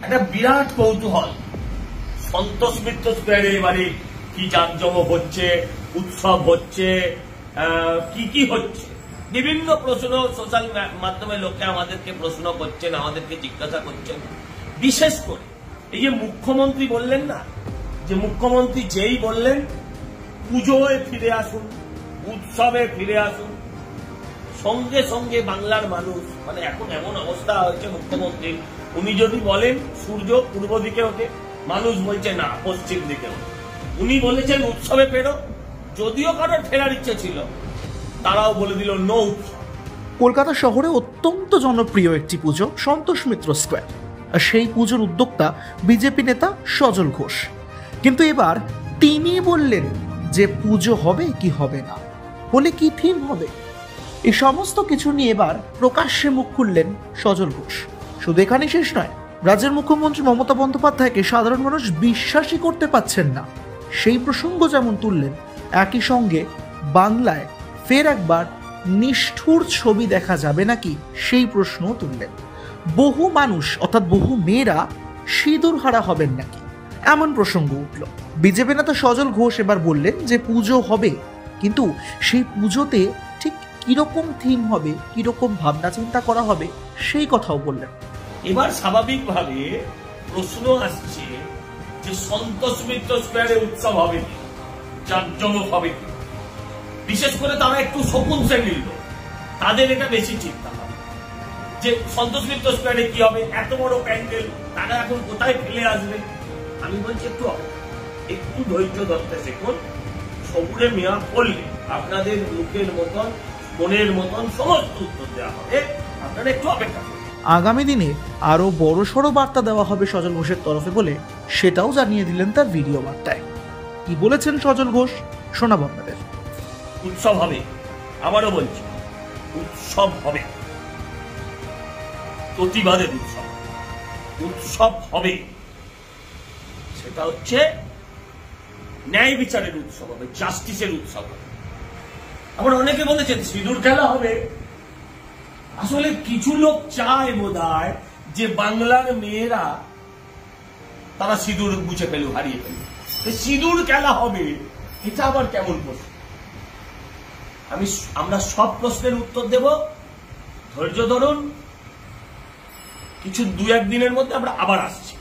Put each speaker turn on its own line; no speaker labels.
একটা বিরাট কৌতূহল। সন্তোষ মিত্র স্কোয়ারে এবারে কি জাঁকজমক হচ্ছে, উৎসব হচ্ছে, কি হচ্ছে, বিভিন্ন প্রশ্ন সোশ্যাল মাধ্যমে লোকে আমাদেরকে প্রশ্ন করছেন, আমাদেরকে জিজ্ঞাসা করছেন। বিশেষ করে এই যে মুখ্যমন্ত্রী বললেন না, যে মুখ্যমন্ত্রী যেই বললেন পুজোয় ফিরে আসুন, উৎসবে ফিরে আসুন, সঙ্গে সঙ্গে বাংলার মানুষ, মানে এখন এমন অবস্থা হয়েছে মুখ্যমন্ত্রী, উনি যদি বলেন সূর্য পূর্ব দিকে ওঠে, মানুষ বলছে না পশ্চিম দিকে ওঠে। উনি বলেছেন উৎসবে ফেরো, যদিও কারোর ফেরার ইচ্ছে ছিল, তারাও বলে দিল নো উৎসব।
কলকাতা শহরে অত্যন্ত জনপ্রিয় একটি পুজো সন্তোষ মিত্র স্কোয়ার, আর সেই পুজোর উদ্যোক্তা বিজেপি নেতা সজল ঘোষ। কিন্তু এবার তিনি বললেন যে পুজো হবে কি হবে না, বলে কি থিম হবে, এই সমস্ত কিছু নিয়ে এবার প্রকাশ্যে মুখ খুললেন সজল ঘোষ। শুধু এখানেই শেষ নয়, রাজ্যের মুখ্যমন্ত্রী মমতা বন্দ্যোপাধ্যায়কে সাধারণ মানুষ বিশ্বাসই করতে পারছেন না, সেই প্রসঙ্গ যেমন তুললেন, একই সঙ্গে বাংলায় ফের একবার নিষ্ঠুর ছবি দেখা যাবে নাকি সেই প্রশ্নও তুললেন। বহু মানুষ অর্থাৎ বহু মেয়েরা সিঁদুর হারা হবেন নাকি, এমন প্রসঙ্গ উঠল। বিজেপি নেতা সজল ঘোষ এবার বললেন যে পুজো হবে, কিন্তু সেই পুজোতে ঠিক কিরকম থিম হবে, কিরকম ভাবনা চিন্তা করা হবে, সেই কথাও বললেন।
এবার স্বাভাবিকভাবে প্রশ্ন আসছে যে সন্তোষ মিত্র স্কোয়ারে উৎসব হবে কি, জাঁকজমক হবে কি। বিশেষ করে তারা একটু শকুন শ্রেণীর লোক, তাদের এটা বেশি চিন্তা হবে যে সন্তোষ মিত্র স্কোয়ারে কি হবে, এত বড় প্যান্ডেল, তারা এখন কোথায় ফেলে আসবে। আমি বলছি একটু ধৈর্য ধরতে শিখুন। সবুরে মেয়া পড়লে আপনাদের মুখের মতন, মনের মতন সমস্ত উত্তর দেওয়া হবে, আপনারা একটু অপেক্ষা করুন।
আগামী দিনে আরো বড়সড় বার্তা দেওয়া হবে সজল ঘোষের তরফে বলে সেটাও জানিয়ে দিলেন তার ভিডিও বার্তায়। কি বলেছেন সজল ঘোষ শোনাবো আপনাদের।
উৎসব হবে, আবারও বলছি উৎসব হবে, প্রতিবাদের উৎসব, উৎসব হবে। সেটা হচ্ছে ন্যায় বিচারের উৎসব হবে, জাস্টিসের উৎসব হবে। আবার অনেকে বলেছেন সিঁদুর খেলা হবে। আসলে কিছু লোক চায় বোধহয় যে বাংলার মেয়েরা তারা সিঁদুর মুছে ফেলুক, হারিয়ে ফেলুক। সিঁদুর খেলা হবে, এটা আবার কেমন প্রশ্ন? আমরা সব প্রশ্নের উত্তর দেব, ধৈর্য ধরুন। কিছু 2-1 দিনের মধ্যে আমরা আবার আসছি।